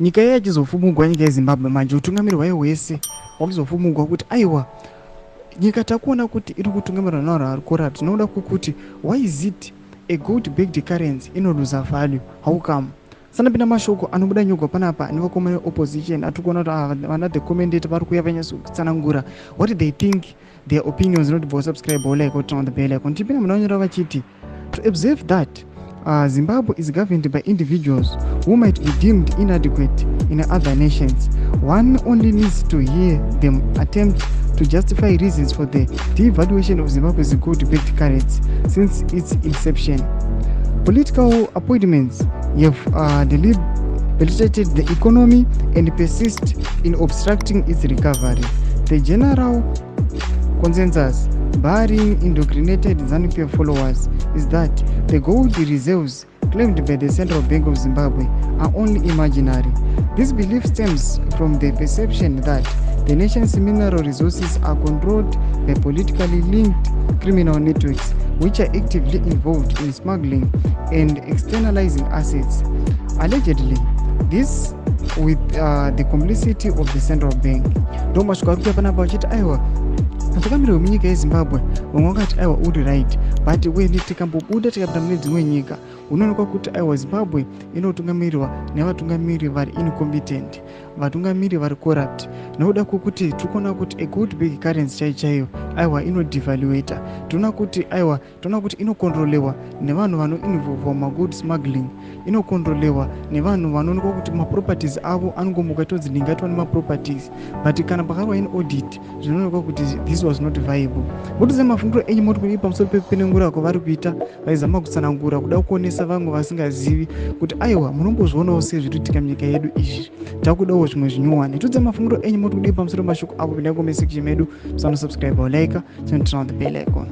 nyika yachizofumugwa, nyika yeZimbabwe manje utungamiri hwayo hwese hwakuzofumugwa kuti aiwa nyika takuona kuti iri kutungamirwa navanhu vari corrupt. Tinoda kuti why is it a gold backed currency inoluza value? How come? Sanapinda mashoko anobuda nyogwa panapa nevakomana opposition atikuona kuti vana the commentator vari kuuya vanyatsanangura what they think, their opinions. Not to subscribe or like or turn on the bell icon. Tipina munonyora vachiti to observe that Zimbabwe is governed by individuals who might be deemed inadequate in other nations. One only needs to hear them attempt to justify reasons for the devaluation of Zimbabwe's gold-backed currency since its inception. Political appointments have debilitated the economy and persist in obstructing its recovery. The general consensus, barring indoctrinated ZANU-PF followers, is that the gold reserves claimed by the Central Bank of Zimbabwe are only imaginary. This belief stems from the perception that the nation's mineral resources are controlled by politically linked criminal networks which are actively involved in smuggling and externalizing assets. Allegedly, this with the complicity of the Central Bank. Ndomashikaruka panapa vachiti aiwa mutungamiri wemunyika yeZimbabwe vamwe vakati aiwa uri right, but when tikambobuda tikapinda mune dzimwe nyika unoonekwa kuti aiwa Zimbabwe inotungamirwa nevatungamiri vari incompetent, vatungamiri vari corrupt. Nokuda kwokuti tikuona kuti a gold backed currency chaiyo aiwa inodevaluata. Tinoona kuti inokontrolewa nevanhu vanoinvolva mugold smuggling, inokontrolewa nevanhu vanoonekwa kuti maproperties avo anongomuka todzinengatwa nemaproperties, but kana pakarwa in audit zvinoonekwa kuti this was not viable. Motize mafungiro enyu moti kudii pamusoro pepenengura kwavari kuita vaizama kutsanangura kuda kuonesa vamwe vasingazivi kuti aiwa munombozvionawo sezviriitika munyika yedu izvi, takudawo zvimwe zvinyuwani. Tudze mafungiro enyu moti kudii pamusoro pemashoko avo, pindai comment section medu, musanosubscribe or like, turn on the bell icon.